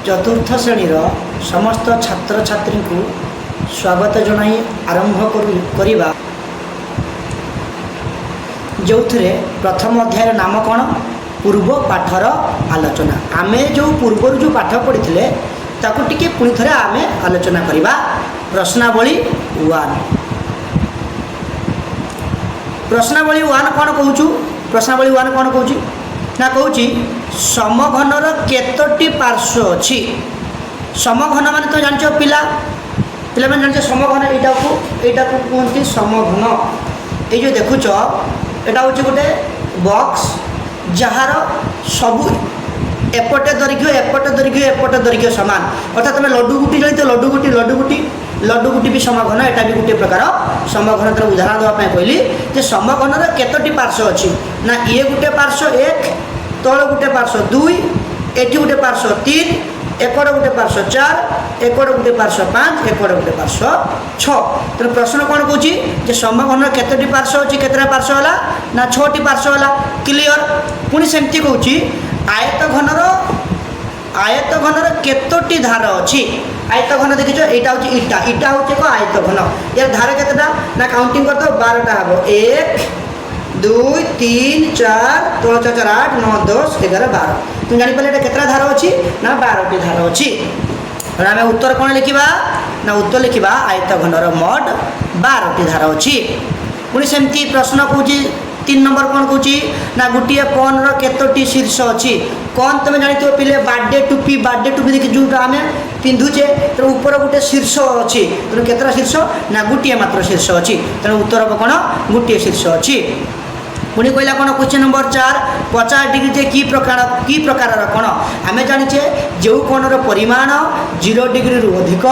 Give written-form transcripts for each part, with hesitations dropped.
चतुर्थ श्रेणी समस्त छात्र छात्री को स्वागत जनाई आरंभ करिबा जो थे प्रथम अध्याय नाम कौन पूर्व पाठर आलोचना। आमे जो पूर्व जो पाठ पढ़ी ताकू टिके पुणी थे आमे आलोचना करिबा। प्रश्नावली 1 प्रश्नावली 1 कौन कहूँ प्रश्नावली 1 कौन कहूँ ना कहूँ समघनर केतोटी पार्श्व अच्छी। समघन मान तो जान पिला पिला मैंने जान समघन यहाँ को कहते समघन। ये जो देखुच यहाँ हूँ गोटे बॉक्स जार सबू एपटे दैर्घ्य सामान अर्थात तुम लड्डू गुटी जानी तो लड्डू गुटी भी समघन। यहाँ भी गोटे प्रकार समघन उदाहरण देवाई कहली जे समघनर केतोटी पार्श्व अच्छी ना ये गोटे पार्श्व 1 तल गोटे पार्श्व 2 एटी गोटे पार्श्व 3 एकड़ गोटे पार्श्व 4 एकड़ गोटे पार्श्व 5 एकड़ गोटे पार्श्व 6। तो प्रश्न कौन कौन समघन केतोटी पार्श्व अच्छी केतटा पार्श्व है ना 6टी पार्श्व है। क्लियर। पुणी सेमती कहूँ आयतघनर केतोटी धार अच्छी। आयतघन देखिछ यहाँ हूँ इटा हूँ एक आयतघन यार धार केतटा ना काउंटिंग कर दो 12टा हम 1 2 3 4 3 4 8 9 10 11 12। तुम जापर ये केतटा धार अच्छी ना 12टी धार अच्छी। आम उत्तर कौन लिखा ना उत्तर लिखा आयतघनर मोट 12टी धार अच्छी। पुणी सेमती प्रश्न कौन 3 नंबर कौन कौन ना गोटे कौन रेतोटी शीर्ष अच्छी। कौन तुम जानी पिले बार्डे टोपी देखिए जो आम पिंधुचे तो ऊपर गोटे शीर्ष अच्छी। तेणु केतटा शीर्ष ना गोटे मात्र शीर्ष अच्छी। तेणु उत्तर हम कौन गोटे शीर्ष अच्छी। पुणी कहला कौन क्वेश्चन नंबर 4 50 डिग्री जे की प्रकार कौन आम जाचे जो कोणर परिमाण 0 डिग्री रु अधिक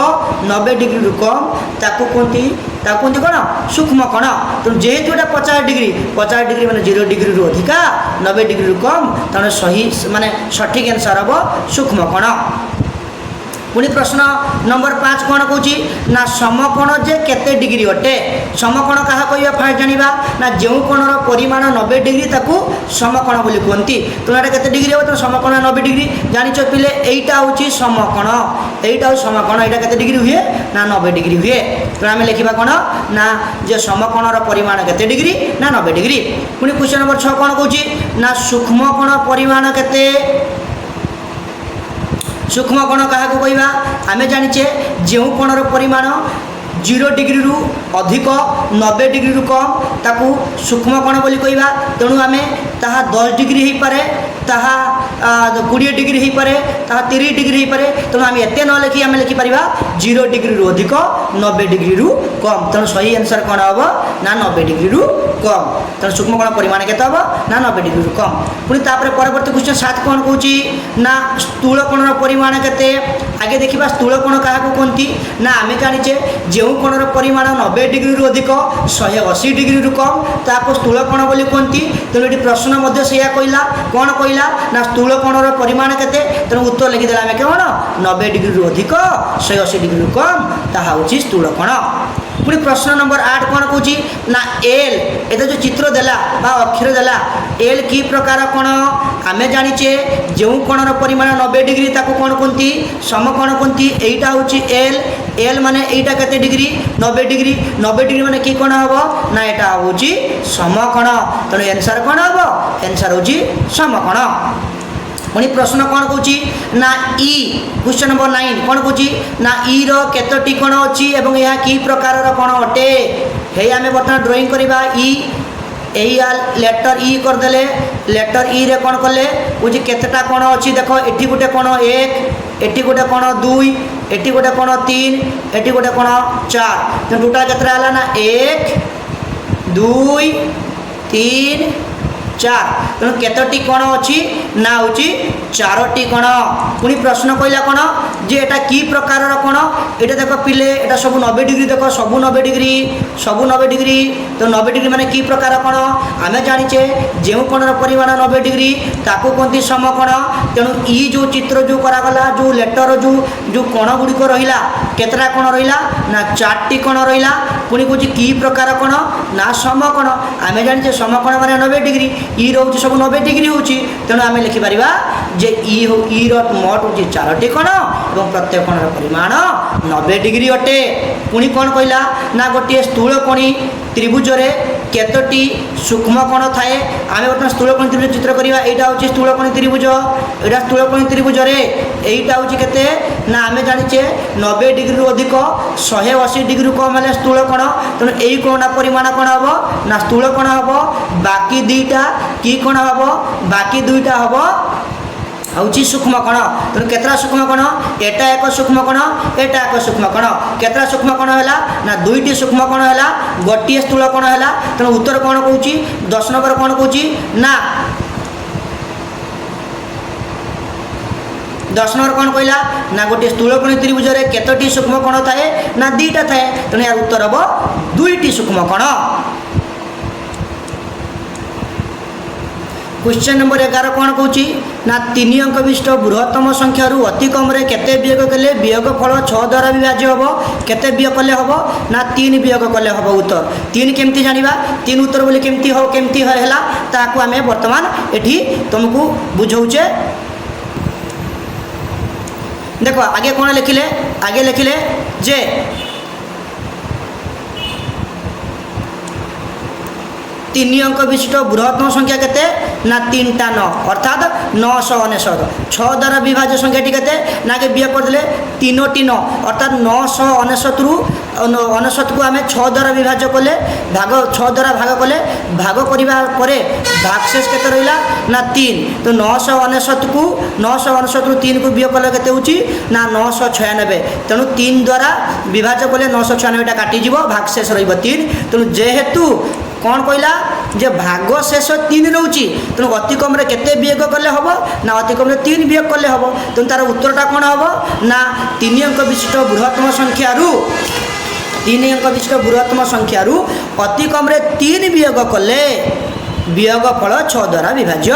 90 डिग्री रु कम ताकू कहती कौन सूक्ष्म कोण। तेणु जेहेतु यहाँ 50 डिग्री माने 0 डिग्री रु अधिका 90 डिग्री रु कम तेणु सही माने सठिक आंसर हम सूक्ष्म कोण। पुणी प्रश्न नंबर 5 कौन कौन ना समकोण जे केते डिग्री अटे। समकोण क्या कह फास्ट जाना ना जो कोणर परिमाण 90 डिग्री ताकू समकोण बोली कहती। तो यहाँ केते डिग्री हम तो समकोण 90 डिग्री जानिच पिले यहीटा हूँ समकोण यहीटा हूँ समकोण यहाँ केते डिग्री हुए ना 90 डिग्री हुए। तो आम लिखा कौन ना जे समकोणर परिमाण केते डिग्री ना 90 डिग्री। पुणी क्वेश्चन नंबर 6 कौन कौन ना सूक्ष्म कोण परिमाण केते। सूक्ष्म कोण क्या कहवा आम जाचे जो कोणर परिमाण 0 डिग्री रु अधिक 90 डिग्री रु कम ताकू सूक्ष्म कोण बोली कहवा। तेणु आम ताहा 10 डिग्री हो पारे ताहा 20 डिग्री हो पारे ताहा 30 डिग्री हो पारे। तेणु आम एत न लिखी आम लिखिपर 0 डिग्री रु अधिक 90 डिग्री रु कम। तेणु सही आंसर कौन हम ना 90 डिग्री रु कम। तेणु सूक्ष्म कोण परिमाण केते हम ना 90 डिग्री रु कम। पुणी परवर्ती क्वेश्चन 7 कौन कौन ना स्थूल कोणर परिमाण केते। आगे देखा स्थूल कोण क्या कहती ना आम जाचे जो कोणर परिमाण 90 डिग्री रु अधिक 180 डिग्री रु कम ताको स्थूल कोण बोली कहती। तेणु ये प्रश्न मध्य से कहला कौन कहला ना स्थूल कोणर परिमाण केते। तेणु उत्तर लिखिदेला आम कौन 90 डिग्री रु अधिक 180 डिग्री रु कम ताहा होची स्थूल कोण। पुणी प्रश्न नंबर 8 कौन कौन ना एल ये जो चित्र देला बा अक्षर देला एल की प्रकार कोण आम जाचे जो कोणर परिमाण 90 डिग्री ताको कौन कहती समकोण कहती। यहीटा हूँ एल एल माने यहीटा केते डिग्री 90 डिग्री माने कि कोण हम ना यहाँ हूँ समकोण। तेणु आंसर कौन हम आंसर हूँ समकोण। पुणी प्रश्न कौन कौन ना ई क्वेश्चन नंबर 9 कौन कौन ना ई रो केतोटी कोण अच्छी एवं यह की प्रकार कोण अटे। हे आम बर्तमान ड्राइंग करवा ई यही लेटर ई करदे लेटर ई रे कौन कले बुझी केतटा कोण अच्छी देख एटी गोटे कोण 1 एटी गोटे कोण 2 एटी गोटे कोण 3 एटी गोटे कोण 4। तो टोटाल केतटा है ना 1 2 3 4। तेणु केतोटी कोण अच्छी ना हूँ 4टी कोण। पुणी प्रश्न कहला कौन जे एटा की प्रकार कोण ये देख पिले एटा सब 90 डिग्री देख सब 90 डिग्री। तो 90 डिग्री माने की प्रकार कोण आम जाचे जो कोणर परिमाण 90 डिग्री ताकू कहती समकोण। तेणु ई जो चित्र जो करागला जो लेटर जो कोण गुड़िक रहा केतटा कोण रहा ना 4टी कोण रहा। पुणी कौन की प्रकार कोण ना समकोण। आम जाचे समकोण माने 90 डिग्री ई रोचे सब 90 डिग्री होची। तेणु आम लिखिपर जे ई मोट हूँ 4टी कोण और प्रत्येक कोणर परिमाण 90 डिग्री अटे। पुणी कौन कहला ना गोटे स्थूलकोणी त्रिभुज केतोटी सूक्ष्म कोण थाए। आम बर्तमान स्थूलकोणी त्रिभुज चित्र करवा। यहाँ हूँ स्थूलकोणी त्रिभुज, यहाँ स्थूलकोणी त्रिभुज यहाँ हूँ के ना आम जाचे 90 डिग्री रु अधिक 180 डिग्री कम है स्थूलकोण। तेणु यही कोण परिमाण कौन हम ना स्थूलकोण हम। बाकी दुईटा कि कोण हम बाकी दुईटा हम हूँ सूक्ष्म कोण। तेणु केतरा सूक्ष्म कोण एटा एक सूक्ष्म कोण एटा एक सूक्ष्म कोण। केतरा सूक्ष्म कोण है ना 2टी सूक्ष्म कोण है गोटे स्थूल कोण है। तेणु उत्तर कौन कौन 10 नंबर कौन कौन ना 10 नंबर कौन कहला ना गोटे स्थूलकोणी त्रिभुज केतोटी सूक्ष्म कोण थाए ना 2टा थाए। तेणु यार उत्तर हम 2टी सूक्ष्म कोण। क्वेश्चन नंबर 11 कौन कौच ना 3 अंक विशिष्ट बृहत्तम संख्या अति कम केते वियोग कले वियोग फल 6 द्वारा विभाज्य हम। केते वियोग कले हम ना 3 वियोग कले हम। उत्तर 3 केमती जानिबा 3 उत्तर बोले केमती है ताकू आमे वर्तमान एठी तुमको बुझौचे। देखो आगे कौन लिखिले जे तीन अंक विशिष्ट बृहत्तम संख्या केते ना 3टा 9 अर्थात 999। 6 द्वारा विभाज्य संख्या केते ना के वियोग करदे 3टी 9 अर्थात 999 रु 99 को आम 6 द्वारा विभाज्य कले भाग 6 द्वारा भाग कले भाग करवा परे भागशेष केते रहिला ना 3। तो 999 को 999 रु 3 को वियोग कले केते होची ना 996। तेणु 3 द्वारा विभाज्य कले 996 काटिज भागशेष रहिबो 3। तेणु जेहेतु कौन कहला जे भाग शेष 3 रोची। तेणु अति कम केते वियोग कले हम ना अति कम 3 वियोग कले हम। तेणु तार उत्तरटा कौन हम ना 3 अंक विशिष्ट बृहत्तम संख्यारू 3 अंक विशिष्ट बृहत्तम संख्यारू अति कम 3 वियोग कले वियोग फल 6 द्वारा विभाज्य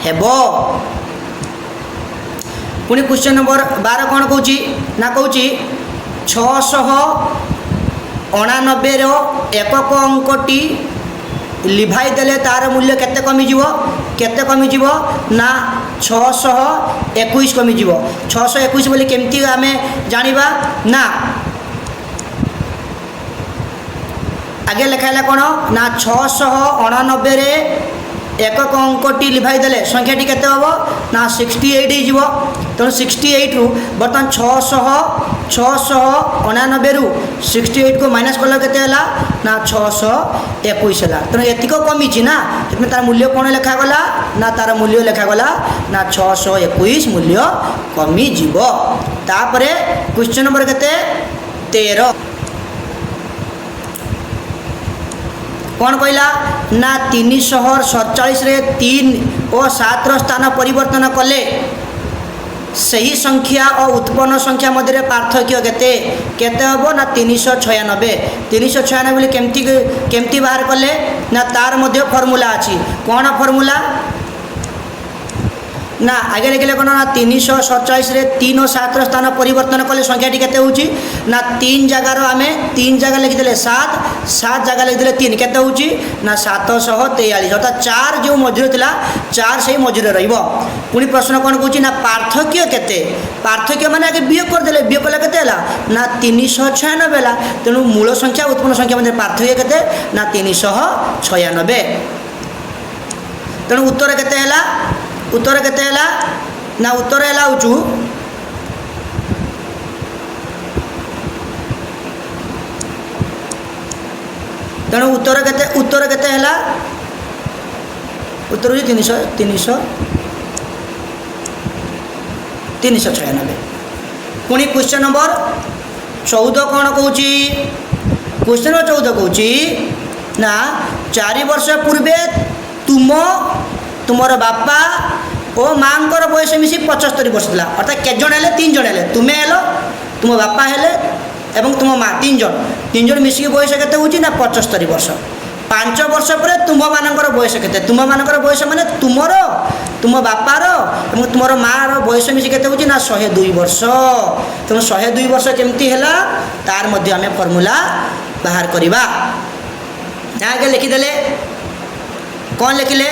हेबो। पुणी क्वेश्चन नंबर 12 कौन कौच ना कौच 689 एकक अंकटी लिभाई देले तार मूल्य केते कमी जीवो ना 621 कमी जीवो। 621 बोली केमती आमे जानिबा ना आगे लिखाला कौन ना 689 रे एकक अंकटी लिभाई देले संख्याटी केते होबो ना 68 हो। तेणु 68 रु बर्तमान 699 रु 68 को माइनस कल केते हला ना 621 है। तेणु एतिक कमी ना इसमें तार मूल्य कौन लिखागला ना तार मूल्य लिखागला ना 621 मूल्य कमी जीव। तापरे क्वेश्चन नंबर केते 13 कौन कहला ना 347 रे 3 और 7 स्थान परिवर्तन कले सही संख्या और उत्पन्न संख्या मध्य पार्थक्य केते केते हम ना 396 बोले केमती बाहर कले ना तार मध्य फॉर्मूला अच्छी। कौन फॉर्मूला ना आगे लिखले कौन ना 347 रे 3 और 7 स्थान परिवर्तन कले संख्याटी केते होची ना 3 जगार आम 3 जगह लिखिदे 7 जगह लिखिदे 3 केते होची ना 743 अर्थात 4 जो मझिरे थिला 4 से मझिरे रहिबो। पुणी प्रश्न कौन कहूँ ना पार्थक्य केते पार्थक्य माने आगे वियोग करदेले वियोग कले केते हला ना 396 हला। तेणु मूल संख्या उत्पन्न संख्या मध्य पार्थक्य केते ना 396। तेणु उत्तर केते हला उत्तर केते हला ना उत्तर हला होचु तेणु उत्तर केते हला उत्तर होची 396। पुणी क्वेश्चन नंबर 14 कौन कहूँ क्वेश्चन नंबर 14 कहूँ ना 4 वर्ष पूर्वे तुमर बापा और माँ बयस मिसी 75 वर्ष था अर्थात के जन है 3 जन है तुम्हें हेल तुम बापा हेले एवं तुम माँ 3 जन मिसिक बयस केते होची ना 75 वर्ष। 5 वर्ष पर तुम मानकर बयस केते तुम मानकर बयस माने तुमर तुम बापार और तुम माँ बयस मिसी केते होची ना 102 वर्ष। तेणु 102 वर्ष केमती है तार मध्य आम फॉर्मूला बाहर करवा। आगे लिखिदेले कौन लिखिले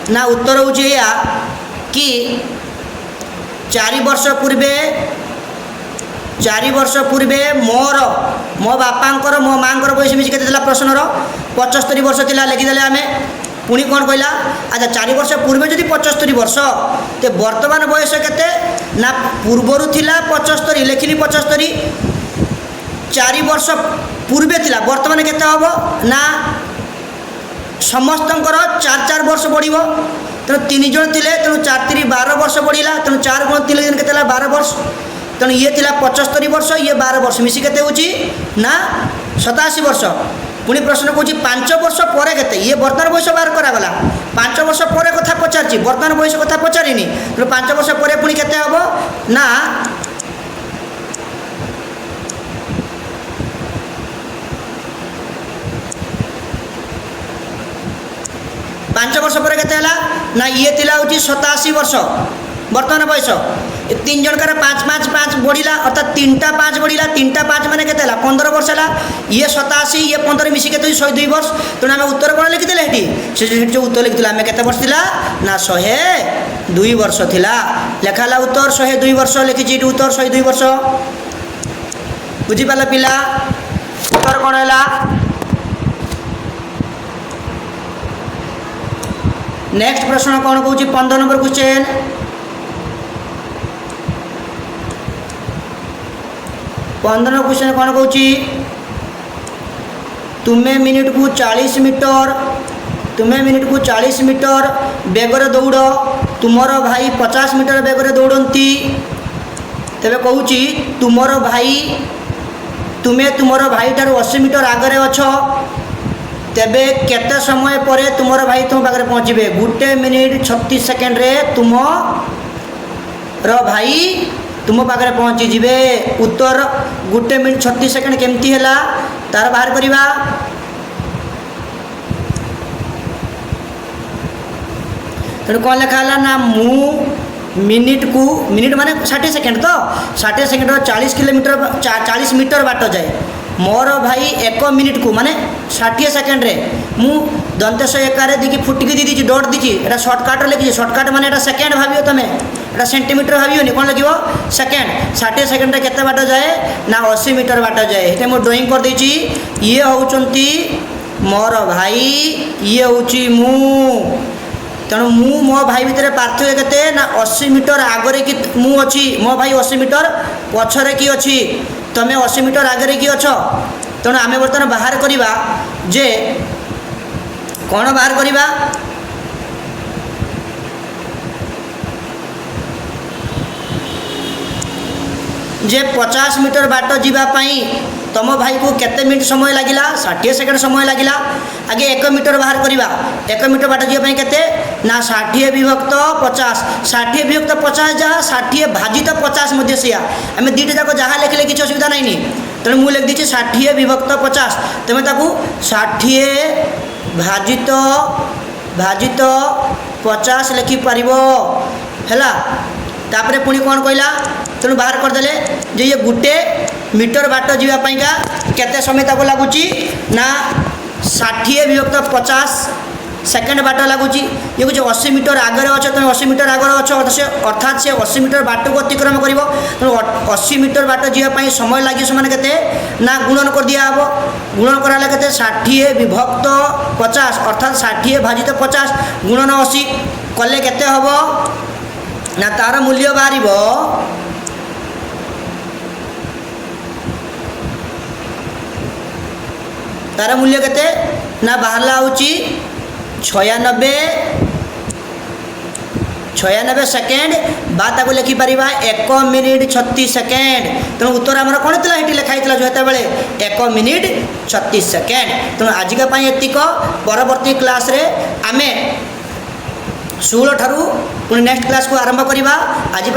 ना उत्तर होची या कि 4 वर्ष पूर्वे मो बापांकर मो मांकर बयस मिसी केते प्रश्नर 75 वर्ष थिला लिखिदेले आमे पुणी कौन कहला अच्छा 4 वर्ष पूर्वे जदि 75 वर्ष तो वर्तमान बयस केते ना पूर्वर थिला 75 लिखिली 75 4 वर्ष पूर्वे थिला वर्तमान केते हबो ना समस्तंकर 4 वर्ष बढ़िबो तेणु 3 जन थिले तेणु 4 3 12 वर्ष बढ़िला तेणु 4 गुण 3 जन केते 12 वर्ष तेणु ये थिला 75 वर्ष ये 12 वर्ष मिसी केते होची ना 87 वर्ष पुणी प्रश्न कहूँ 5 वर्ष पर केते ये वर्तमान बयस बाहर करागला 5 वर्ष पर कथा पचारची वर्तमान बयस कथा पचारिनी तेणु 5 वर्ष पर पुणी केते हबो ना 5 वर्ष पर केते हला ना ये थिला होची 87 वर्ष वर्तमान बयस 3 जनकर 5 5 5 बढ़िला अर्थात 3टा 5 बढ़िला 3टा 5 माने केते हला 15 वर्ष हला ये 87 ये 15 मिसी केते 102 वर्ष तेणु आम उत्तर कौन लिखिदेले हेटी से जो उत्तर लिखिला आम केते वर्ष थिला ना 102 वर्ष थिला लेखाला उत्तर 102 वर्ष लिखिची उत्तर 102 वर्ष बुझी पाला पिला उत्तर कौन हला नेक्स्ट प्रश्न कौन कहूँ 15 नंबर क्वेश्चन 15 क्वेश्चन कौन कहूँ तुम्हें मिनिट को 40 मीटर बेगर दौड़ तुमर भाई 50 मीटर बेगर दौड़ती तेरे कहूँ तुम्हें तुमर भाई ठार 80 मीटर आगे अछ तेबे केते समय पर तुमर भाई तुम पाखे पहुँचे 1 मिनिट 36 सेकेंड रे तुम भाई तुम पाखे पहुँची जीवे उत्तर 1 मिनिट 36 सेकेंड केमती है तार बाहर करवा तेणु कौन लिखा ना मु मिनिट माने 60 सेकेंड तो 60 सेकेंड 40 मीटर बाट जाए मोर भाई 1 मिनिट को माने 60 सेकेंड रे मु दंतेश एकार देखिए फुटिकी दी डट दी एटा सर्टकट लिखी सर्टकट माने एटा सेकेंड भावियो तुम एटा सेंटीमीटर भावियोनी कौन लगे सेकेंड 60 सेकेंड केते बाट जाए ना 80 मीटर बाट जाए ये मुझे ड्रॉइंग कर देछि ये होउचंती मोर भाई ये होउची मु तेणु मु मो भाई भितर पार्थक्य केते ना 80 मीटर आगरे कि मु अच्छी मो भाई 80 मीटर पछरे कि अच्छी तमें 80 मीटर आगे कि अछ तेणु आम बर्तमान बाहर करवा जे कौन बाहर करवा जे 50 मीटर बाट जीवाई तुम भाई को केते मिनट समय लगिला 60 सेकेंड समय लगिला आगे 1 मीटर बाहर करवा 1 मीटर बाट जीवाई केते ना 60 विभक्त 50 60 विभक्त 50 जहाँ 60 भाजित 50 मध्य से आम दुईटा जाक जहाँ लिखले किसी असुविधा नहीं तेणु मुझे लिख दी 60 विभक्त 50 तुम ताकू 60 भाजित 50 लिखिपार है तापरे पुणी कौन कहला तेणु बाहर करदे जे ये 1 मीटर बाट जीवाईका केते समय तक लगुच ना 60 विभक्त 50 सेकेंड बाट लगुच ये कुछ 80 मीटर आगे अच्छे तुम 80 मीटर आगे अच्छे अर्थात से 80 मीटर बाट को अतिक्रम कर तेणु 80 मीटर बाट जीवाई समय लगे से केते ना गुणन कर दिया हम गुणन कराला केते 60 विभक्त 50 अर्थात 60 भाजित 50 गुणन 80 कले केते हम ना तार मूल्य बाहर तार मूल्य केते ना बाहरला होची 96 सेकेंड बात लिखिपर 1 मिनिट 36 सेकेंड तेणु उत्तर आमर कौन थी ये लिखाई जो हेतु 1 मिनिट 36 सेकेंड तेणु आजिका एतिक परवर्ती क्लास रे आमे 16 ठारू पुणी नेक्स्ट क्लास को आरंभ करवा आज